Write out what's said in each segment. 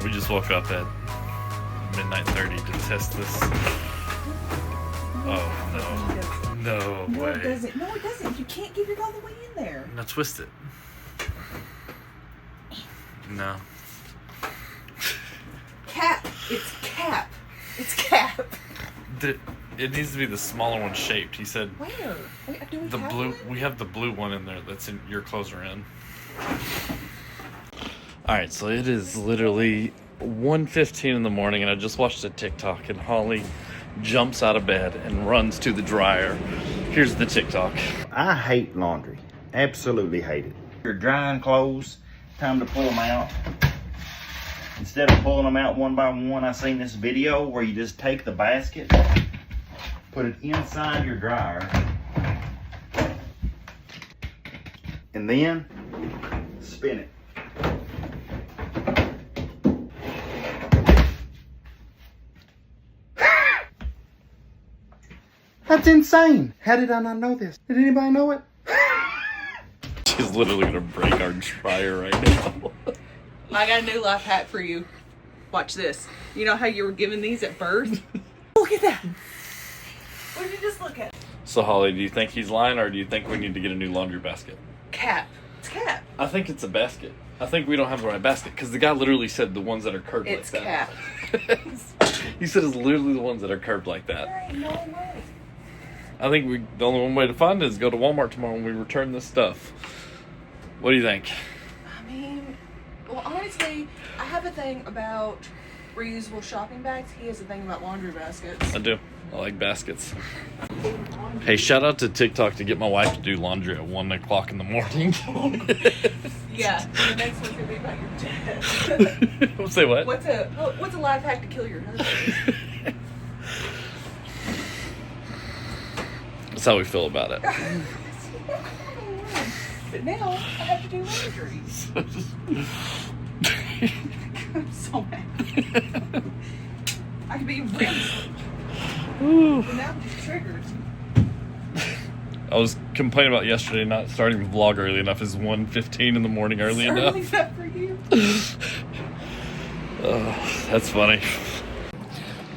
We just woke up at midnight 30 to test this. Oh, no. No way. It doesn't. No, it doesn't. You can't get it all the way in there. Now twist it. No. Cap. It's cap. It's cap. It needs to be the smaller one shaped. He said. Where? Wait, do we the have blue. one? We have the blue one in there. That's in your clothes are in. All right, so it is literally 1:15 in the morning, and I just watched a TikTok, and Holly jumps out of bed and runs to the dryer. Here's the TikTok. I hate laundry. Absolutely hate it. You're drying clothes, time to pull them out. Instead of pulling them out one by one, I seen this video where you just take the basket, put it inside your dryer, and then spin it. That's insane. How did I not know this? Did anybody know it? She's literally gonna break our dryer right now. I got a new life hack for you. Watch this. You know how you were given these at birth? Look at that. What did you just look at? So Holly, do you think he's lying, or do you think we need to get a new laundry basket? Cap. It's cap. I think it's a basket. I think we don't have the right basket, because the guy literally said the ones that are curved It's like that. cap. He said it's literally the ones that are curved like that. There ain't no way. I think the only one way to find it is go to Walmart tomorrow when we return this stuff. What do you think? I mean, well, honestly, I have a thing about reusable shopping bags. He has a thing about laundry baskets. I do. I like baskets. Hey, shout out to TikTok to get my wife to do laundry at 1 o'clock in the morning. Yeah, the next one's gonna be about your dad. Say what? What's a life hack to kill your husband? That's how we feel about it. But now I have to do laundry. I'm so mad. I could be rinsed. But now I'm just triggered. I was complaining about yesterday not starting the vlog early enough. It's 1:15 in the morning early enough. Early enough for you. That's funny.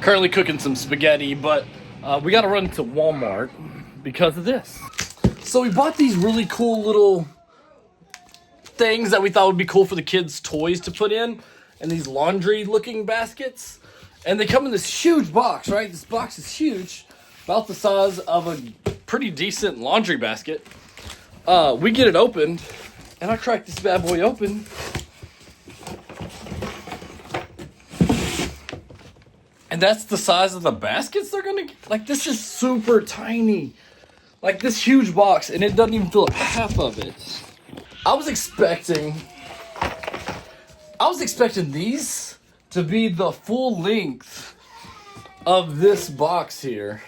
Currently cooking some spaghetti, but we got to run to Walmart because of this. So we bought these really cool little things that we thought would be cool for the kids' toys to put in, and these laundry-looking baskets. And they come in this huge box, right? This box is huge, about the size of a pretty decent laundry basket. We get it opened, and I crack this bad boy open. And that's the size of the baskets they're gonna get. Like, this is super tiny. Like, this huge box, and it doesn't even fill up half of it. I was expecting these to be the full length of this box here.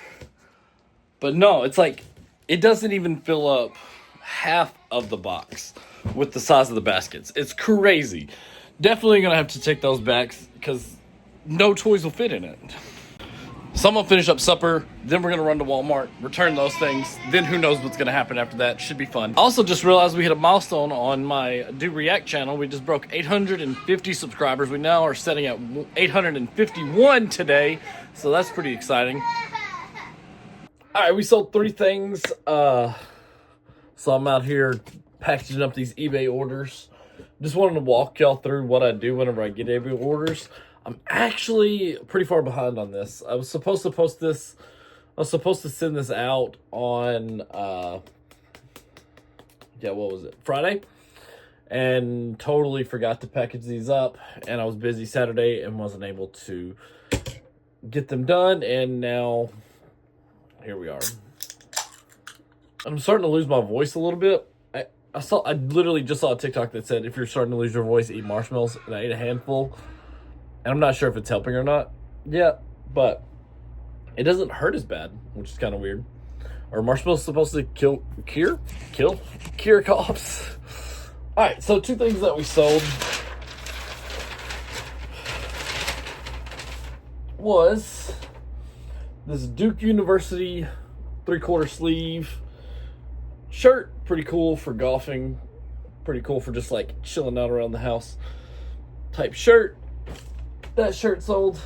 But no, it's like, it doesn't even fill up half of the box with the size of the baskets. It's crazy. Definitely gonna have to take those back because no toys will fit in it. So I'm gonna finish up supper, then we're gonna run to Walmart, return those things, then who knows what's gonna happen after that. Should be fun. Also just realized we hit a milestone on my Do React channel. We just broke 850 subscribers. We now are setting at 851 today, so that's pretty exciting. All right, we sold 3 things. So I'm out here packaging up these eBay orders. Just wanted to walk y'all through what I do whenever I get eBay orders. I'm actually pretty far behind on this. I was supposed to post this. I was supposed to send this out on, what was it? Friday. And totally forgot to package these up. And I was busy Saturday and wasn't able to get them done. And now, here we are. I'm starting to lose my voice a little bit. I literally just saw a TikTok that said, if you're starting to lose your voice, eat marshmallows. And I ate a handful. And I'm not sure if it's helping or not yet, but it doesn't hurt as bad, which is kind of weird. Are marshmallows supposed to cure coughs? All right, so 2 things that we sold was this Duke University 3/4 sleeve shirt. Pretty cool for golfing. Pretty cool for just like chilling out around the house type shirt. That shirt sold.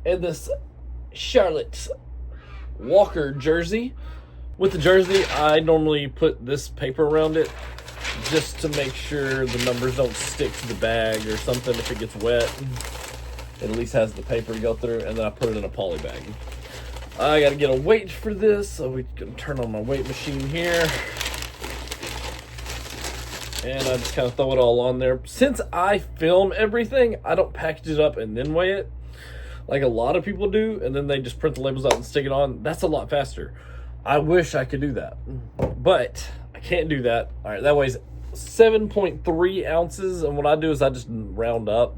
And this Charlotte Walker jersey. With the jersey, I normally put this paper around it just to make sure the numbers don't stick to the bag or something if it gets wet. It at least has the paper to go through, and then I put it in a poly bag. I gotta get a weight for this, so we can turn on my weight machine here. And I just kind of throw it all on there. Since I film everything, I don't package it up and then weigh it like a lot of people do, and then they just print the labels out and stick it on. That's a lot faster. I wish I could do that, but I can't do that. All right, that weighs 7.3 ounces, and what I do is I just round up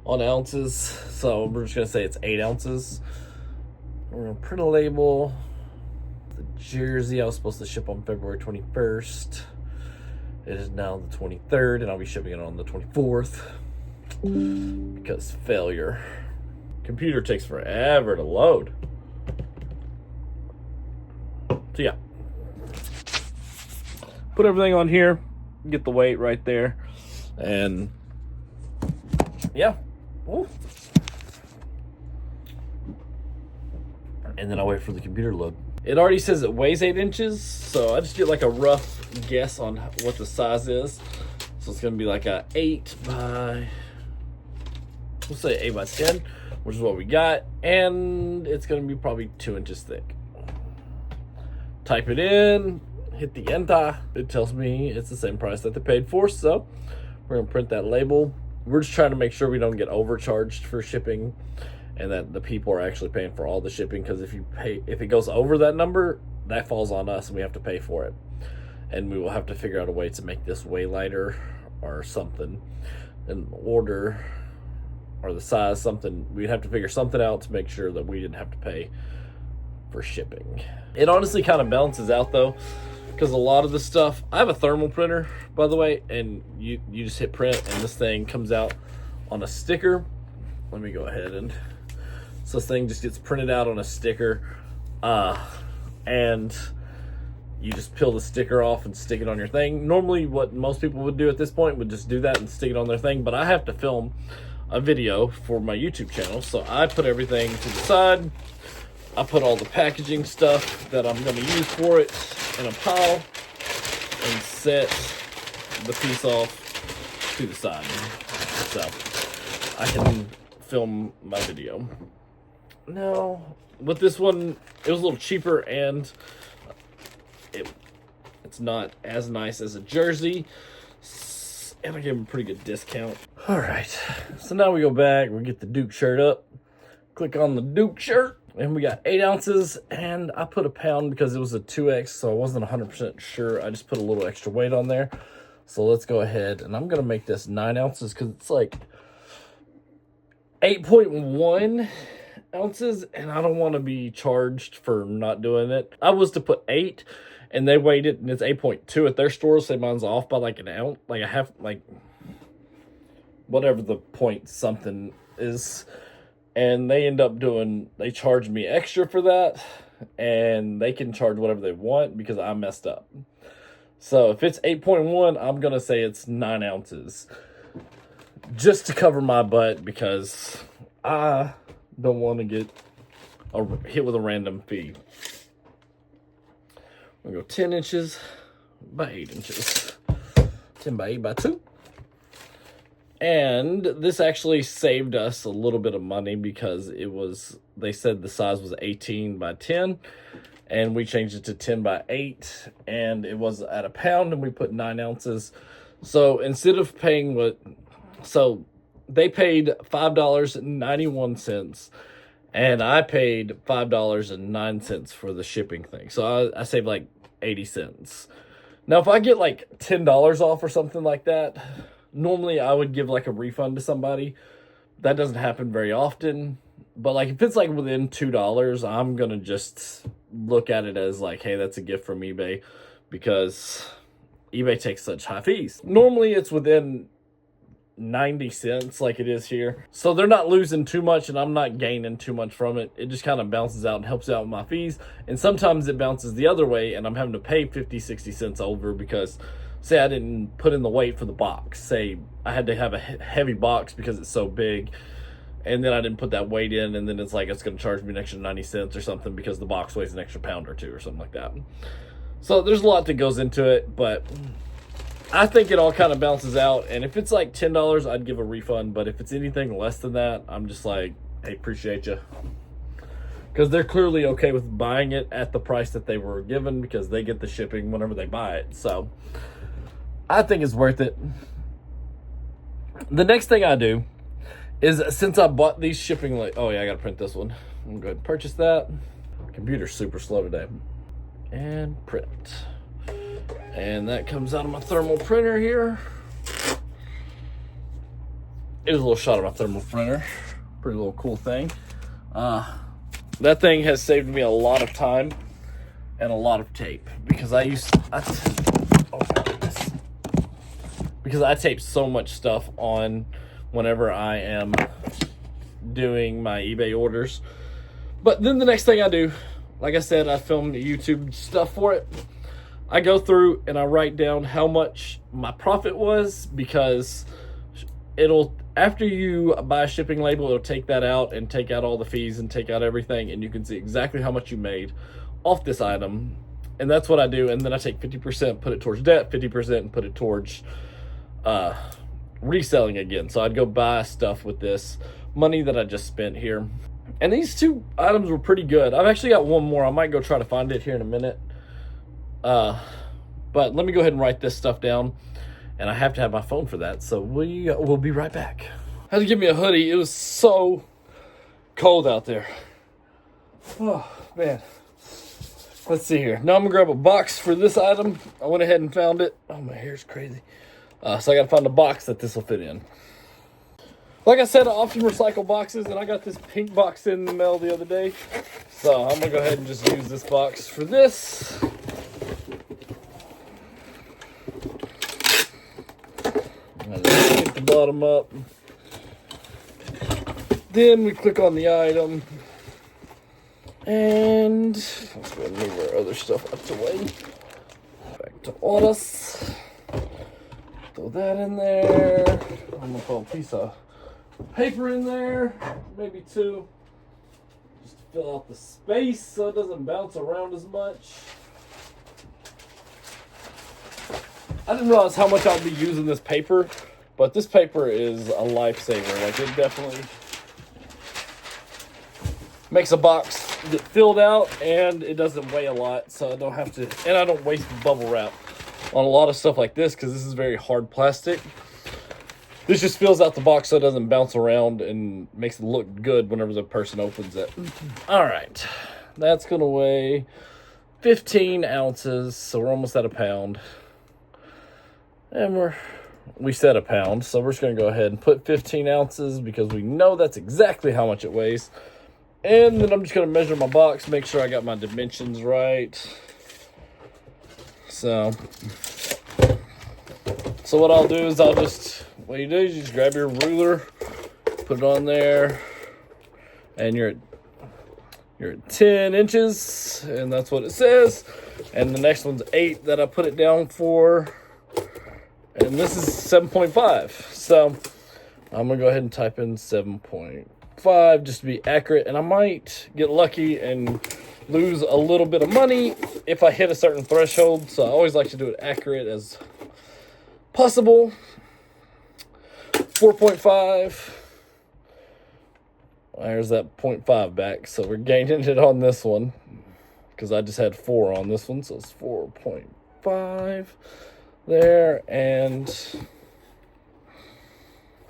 on ounces. So we're just gonna say it's 8 ounces. We're gonna print a label. The jersey I was supposed to ship on February 21st. It is now the 23rd, and I'll be shipping it on the 24th because failure. Computer takes forever to load. So yeah, put everything on here, get the weight right there, and yeah. Ooh. And then I'll wait for the computer to load. It already says it weighs 8 inches, so I just get like a rough guess on what the size is. So it's gonna be like a 8 by, we'll say 8 by 10, which is what we got, and it's gonna be probably 2 inches thick. Type it in, hit the enter. It tells me it's the same price that they paid for, so we're gonna print that label. We're just trying to make sure we don't get overcharged for shipping and that the people are actually paying for all the shipping, because if it goes over that number, that falls on us and we have to pay for it. And we will have to figure out a way to make this way lighter or something, and order, or the size, something. We'd have to figure something out to make sure that we didn't have to pay for shipping. It honestly kind of balances out though, because a lot of the stuff, I have a thermal printer, by the way, and you just hit print and this thing comes out on a sticker. Let me go ahead and, so this thing just gets printed out on a sticker, and you just peel the sticker off and stick it on your thing. Normally what most people would do at this point would just do that and stick it on their thing, but I have to film a video for my YouTube channel, so I put everything to the side. I put all the packaging stuff that I'm going to use for it in a pile and set the piece off to the side so I can film my video. Now, with this one, it was a little cheaper, and it's not as nice as a jersey, and I gave them a pretty good discount. All right, so now we go back, we get the Duke shirt up, click on the Duke shirt, and we got 8 ounces, and I put a pound because it was a 2X, so I wasn't 100% sure. I just put a little extra weight on there. So let's go ahead, and I'm gonna make this 9 ounces because it's like 8.1 ounces, and I don't want to be charged for not doing it. I was to put 8, and they weighed it, and it's 8.2 at their stores. Say mine's off by like an ounce, like a half, like whatever the point something is. And they end up doing, they charge me extra for that, and they can charge whatever they want because I messed up. So if it's 8.1, I'm going to say it's 9 ounces just to cover my butt, because I don't want to get hit with a random fee. I'm going to go 10 inches by 8 inches. 10 by 8 by 2. And this actually saved us a little bit of money because it was, they said the size was 18 by 10, and we changed it to 10 by 8, and it was at a pound, and we put 9 ounces. So instead of paying so they paid $5.91, and I paid $5.09 for the shipping thing. So I saved like 80 cents. Now, if I get like $10 off or something like that, normally I would give like a refund to somebody. That doesn't happen very often. But like if it's like within $2, I'm going to just look at it as like, hey, that's a gift from eBay, because eBay takes such high fees. Normally it's within 90 cents like it is here. So they're not losing too much, and I'm not gaining too much from it. It just kind of bounces out and helps out with my fees. And sometimes it bounces the other way, and I'm having to pay 50, 60 cents over because say I didn't put in the weight for the box. Say I had to have a heavy box because it's so big, and then I didn't put that weight in, and then it's like it's going to charge me an extra 90 cents or something because the box weighs an extra pound or two or something like that. So there's a lot that goes into it, but I think it all kind of balances out. And if it's like $10, I'd give a refund. But if it's anything less than that, I'm just like, hey, appreciate you. Because they're clearly okay with buying it at the price that they were given because they get the shipping whenever they buy it. So I think it's worth it. The next thing I do is, since I bought these shipping, oh yeah, I got to print this one. I'm going to go ahead and purchase that. Computer's super slow today. And print. And that comes out of my thermal printer here. Here's a little shot of my thermal printer. Pretty little cool thing. That thing has saved me a lot of time and a lot of tape because because I tape so much stuff on whenever I am doing my eBay orders. But then the next thing I do, like I said, I filmed YouTube stuff for it. I go through and I write down how much my profit was, because after you buy a shipping label, it'll take that out and take out all the fees and take out everything, and you can see exactly how much you made off this item. And that's what I do. And then I take 50%, put it towards debt, 50% and put it towards reselling again. So I'd go buy stuff with this money that I just spent here. And these two items were pretty good. I've actually got one more. I might go try to find it here in a minute. But let me go ahead and write this stuff down. And I have to have my phone for that. So we'll be right back. I had to give me a hoodie. It was so cold out there. Oh, man. Let's see here. Now I'm going to grab a box for this item. I went ahead and found it. Oh, my hair's crazy. So I got to find a box that this will fit in. Like I said, I often recycle boxes, and I got this pink box in the mail the other day. So I'm going to go ahead and just use this box for this. Get the bottom up. Then we click on the item. And let's go ahead and move our other stuff out the way. Back to orders. Throw that in there. I'm gonna put a piece of paper in there, maybe two, just to fill out the space so it doesn't bounce around as much. I didn't realize how much I'll be using this paper, but this paper is a lifesaver. Like, it definitely makes a box get filled out, and it doesn't weigh a lot, so I don't have to, and I don't waste bubble wrap on a lot of stuff like this because this is very hard plastic. This just fills out the box so it doesn't bounce around and makes it look good whenever the person opens it. All right, that's gonna weigh 15 ounces, so we're almost at a pound. And we said a pound, so we're just going to go ahead and put 15 ounces because we know that's exactly how much it weighs. And then I'm just going to measure my box, make sure I got my dimensions right. So what I'll do is what you do is you just grab your ruler, put it on there, and you're at 10 inches, and that's what it says. And the next one's 8 that I put it down for. And this is 7.5. So I'm going to go ahead and type in 7.5 just to be accurate. And I might get lucky and lose a little bit of money if I hit a certain threshold. So I always like to do it accurate as possible. 4.5. There's that 0.5 back. So we're gaining it on this one because I just had 4 on this one. So it's 4.5. There, and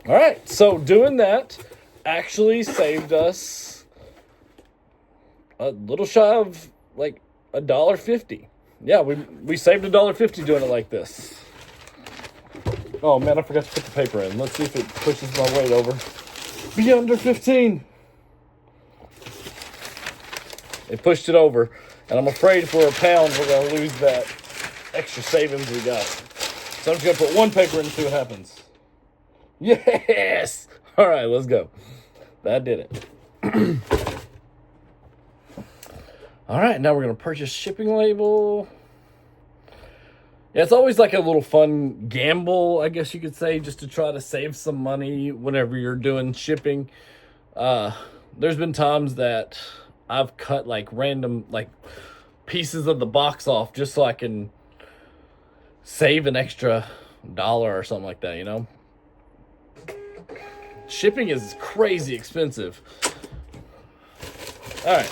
all right, so doing that actually saved us a little shy of like $1.50. Yeah, we saved $1.50 doing it like this. Oh man, I forgot to put the paper in. Let's see if it pushes my weight over. Be under 15. It pushed it over, and I'm afraid for a pound we're gonna lose that extra savings we got. So I'm just going to put one paper in and see what happens. Yes! All right, let's go. That did it. All right, now we're going to purchase shipping label. Yeah, it's always like a little fun gamble, I guess you could say, just to try to save some money whenever you're doing shipping. There's been times that I've cut like random like pieces of the box off just so I can save an extra $1 or something like that, you know? Shipping is crazy expensive. All right,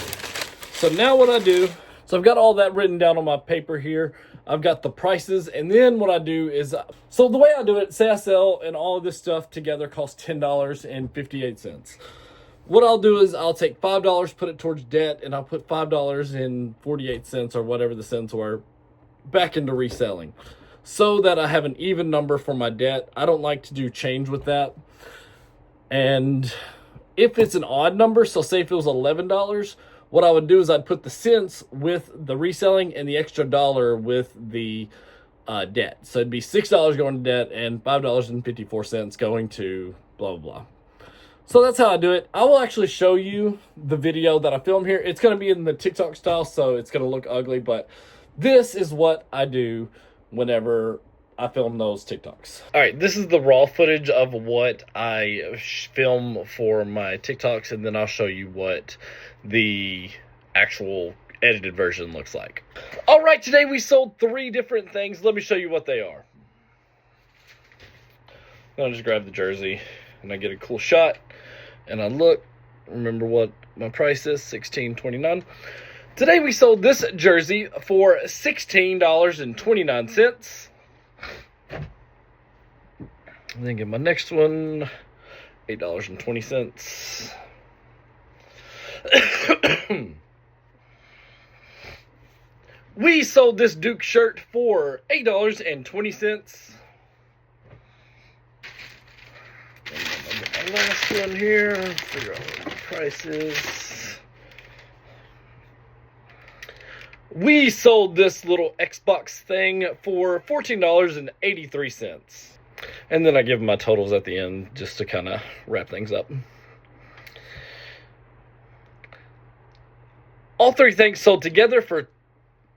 so now what I do, so I've got all that written down on my paper here. I've got the prices, and then what I do is, so the way I do it, say I sell and all of this stuff together costs $10.58. What I'll do is I'll take $5, put it towards debt, and I'll put $5.48 or whatever the cents were back into reselling so that I have an even number for my debt. I don't like to do change with that. And if it's an odd number, so say if it was $11, what I would do is I'd put the cents with the reselling and the extra $1 with the debt. So it'd be $6 going to debt and $5.54 going to blah, blah, blah. So that's how I do it. I will actually show you the video that I filmed here. It's going to be in the TikTok style, so it's going to look ugly, but this is what I do whenever I film those TikToks. All right, this is the raw footage of what I film for my TikToks, and then I'll show you what the actual edited version looks like. All right, today we sold 3 different things. Let me show you what they are. I'll just grab the jersey, and I get a cool shot, and I look, remember what my price is, $16.29. Today we sold this jersey for $16.29. And then get my next one, $8.20. We sold this Duke shirt for $8.20. My last one here, figure out what the price is. We sold this little Xbox thing for $14.83. And then I give my totals at the end just to kind of wrap things up. All three things sold together for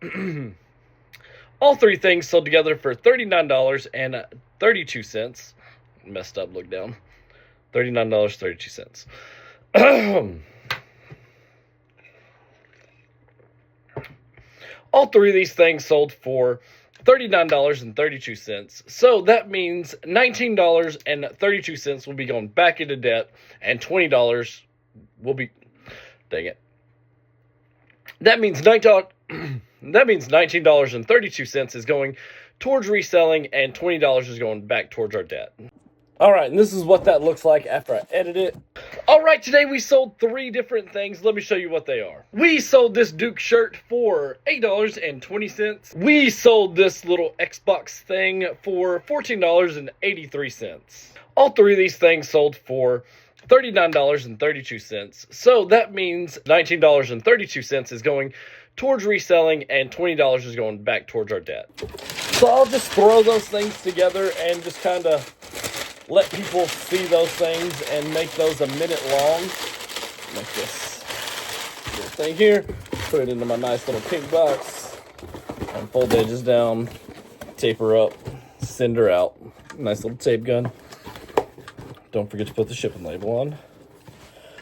$39.32. Messed up, look down. $39.32. All three of these things sold for $39.32. So that means $19.32 will be going back into debt, and $20 will be, dang it. That means $19.32 is going towards reselling, and $20 is going back towards our debt. All right, and this is what that looks like after I edit it. All right, today we sold 3 different things. Let me show you what they are. We sold this Duke shirt for $8.20. We sold this little Xbox thing for $14.83. All three of these things sold for $39.32. So that means $19.32 is going towards reselling, and $20 is going back towards our debt. So I'll just throw those things together and just kind of let people see those things and make those a minute long. Make this little thing here, put it into my nice little pink box, and fold the edges down, tape her up, send her out. Nice little tape gun. Don't forget to put the shipping label on.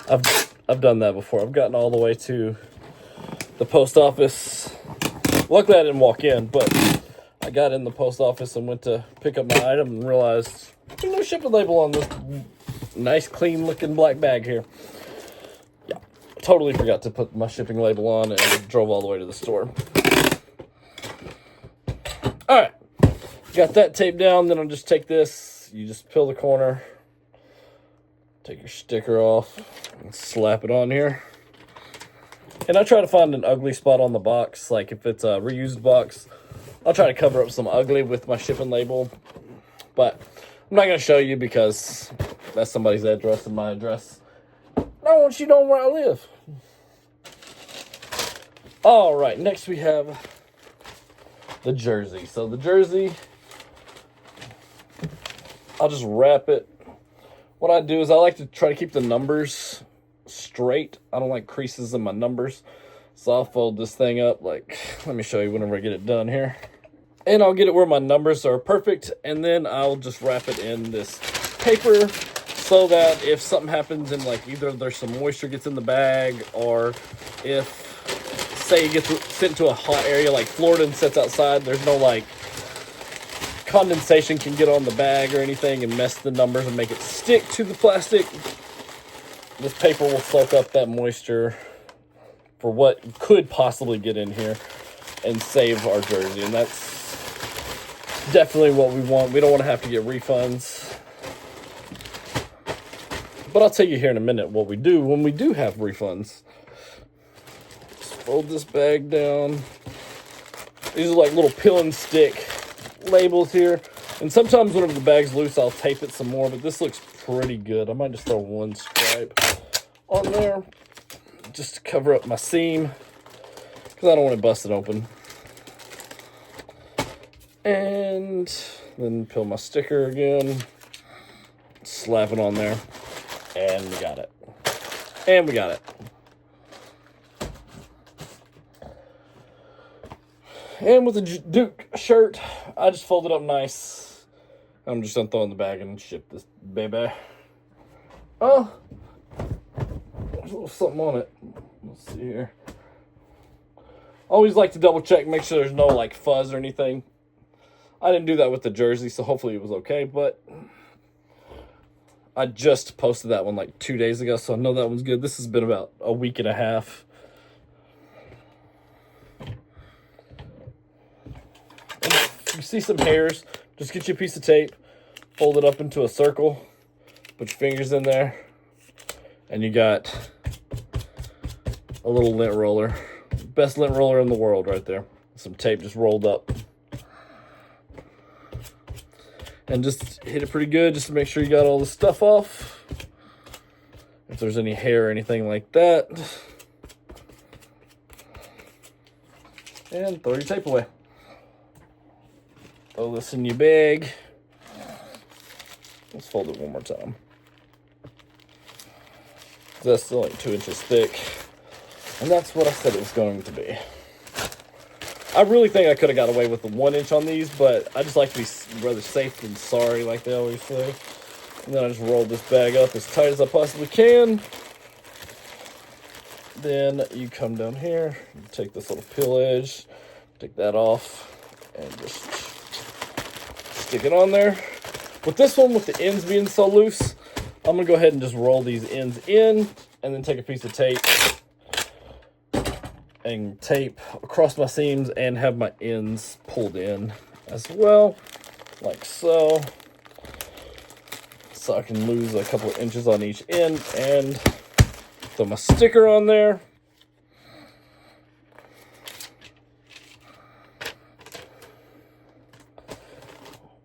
I've done that before. I've gotten all the way to the post office. Luckily I didn't walk in, but I got in the post office and went to pick up my item and realized there's no shipping label on this nice, clean looking black bag here. Yeah, totally forgot to put my shipping label on and drove all the way to the store. All right, got that taped down. Then I'll just take this. You just peel the corner, take your sticker off, and slap it on here. And I try to find an ugly spot on the box. Like if it's a reused box, I'll try to cover up some ugly with my shipping label. But I'm not going to show you because that's somebody's address and my address. I want you to know where I live. All right, next we have the jersey. So the jersey, I'll just wrap it. What I do is I like to try to keep the numbers straight. I don't like creases in my numbers. So I'll fold this thing up like, let me show you whenever I get it done here. And I'll get it where my numbers are perfect, and then I'll just wrap it in this paper so that if something happens and like either there's some moisture gets in the bag, or if say it gets sent to a hot area like Florida and sits outside, there's no like condensation can get on the bag or anything and mess the numbers and make it stick to the plastic. This paper will soak up that moisture for what could possibly get in here and save our jersey, and that's definitely what we want. We don't want to have to get refunds. But I'll tell you here in a minute what we do when we do have refunds. Just fold this bag down. These are like little peel and stick labels here. And sometimes whenever the bag's loose, I'll tape it some more, but this looks pretty good. I might just throw one stripe on there just to cover up my seam because I don't want to bust it open. And then peel my sticker again, slap it on there, and we got it. And we got it. And with the Duke shirt, I just fold it up nice. I'm just gonna throw it in the bag and ship this baby. Oh, there's a little something on it. Let's see here. Always like to double check, make sure there's no like fuzz or anything. I didn't do that with the jersey, so hopefully it was okay, but I just posted that one like 2 days ago, so I know that one's good. This has been about a week and a half. And if you see some hairs, just get you a piece of tape, fold it up into a circle, put your fingers in there, and you got a little lint roller. Best lint roller in the world right there. Some tape just rolled up. And just hit it pretty good just to make sure you got all the stuff off. If there's any hair or anything like that. And throw your tape away. Throw this in your bag. Let's fold it one more time. That's still like 2 inches thick. And that's what I said it was going to be. I really think I could have got away with the 1 inch on these, but I just like to be rather safe than sorry, like they always say. And then I just roll this bag up as tight as I possibly can. Then you come down here, take this little peel edge, take that off, and just stick it on there. With this one, with the ends being so loose, I'm going to go ahead and just roll these ends in, and then take a piece of tape and tape across my seams and have my ends pulled in as well, like so. So I can lose a couple of inches on each end and throw my sticker on there.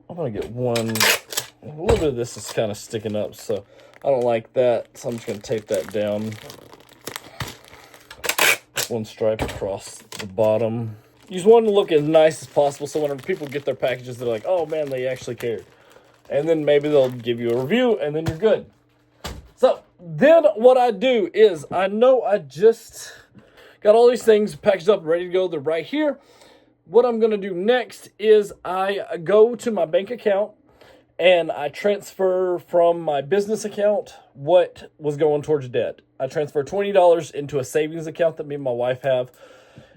I'm gonna get a little bit of this is kind of sticking up, so I don't like that. So I'm just gonna tape that down. One stripe across the bottom. You just want to look as nice as possible so whenever people get their packages, they're like, oh man, they actually cared. And then maybe they'll give you a review and then you're good. So then what I do is, I know I just got all these things packaged up, ready to go. They're right here. What I'm going to do next is I go to my bank account and I transfer from my business account what was going towards debt. I transfer $20 into a savings account that me and my wife have.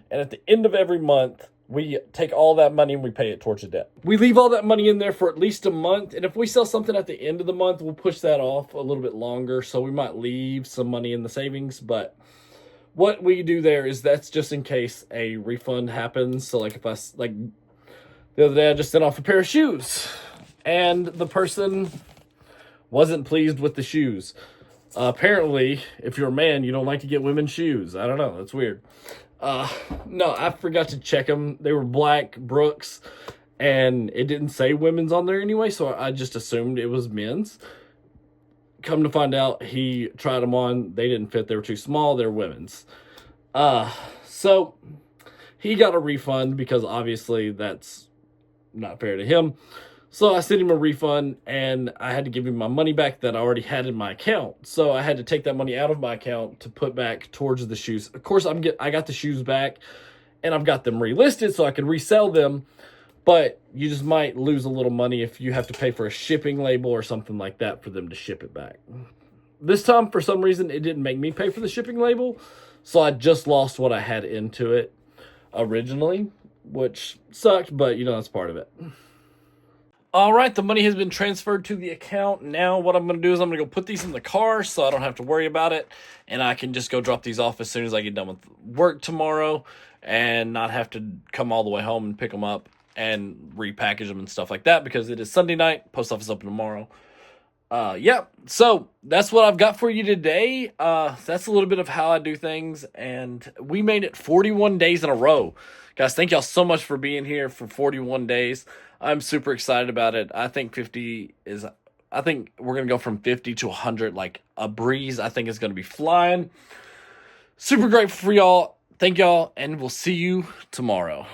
And at the end of every month, we take all that money and we pay it towards the debt. We leave all that money in there for at least a month. And if we sell something at the end of the month, we'll push that off a little bit longer. So we might leave some money in the savings. But what we do there is that's just in case a refund happens. So like like the other day, I just sent off a pair of shoes. And the person wasn't pleased with the shoes. Apparently, if you're a man, you don't like to get women's shoes. I don't know. That's weird. No, I forgot to check them. They were black Brooks, and it didn't say women's on there anyway, so I just assumed it was men's. Come to find out, he tried them on. They didn't fit. They were too small. They're women's. So he got a refund because obviously that's not fair to him. So I sent him a refund, and I had to give him my money back that I already had in my account. So I had to take that money out of my account to put back towards the shoes. Of course, I got the shoes back, and I've got them relisted so I can resell them. But you just might lose a little money if you have to pay for a shipping label or something like that for them to ship it back. This time, for some reason, it didn't make me pay for the shipping label, so I just lost what I had into it originally, which sucked, but you know, that's part of it. All right, the money has been transferred to the account. Now what I'm going to do is I'm going to go put these in the car so I don't have to worry about it, and I can just go drop these off as soon as I get done with work tomorrow and not have to come all the way home and pick them up and repackage them and stuff like that, because it is Sunday night. Post office open tomorrow. Yeah, so that's what I've got for you today. That's a little bit of how I do things, and we made it 41 days in a row. Guys, thank y'all so much for being here for 41 days. I'm super excited about it. I think we're going to go from 50 to 100 like a breeze. I think it's going to be flying. Super grateful for y'all. Thank y'all, and we'll see you tomorrow.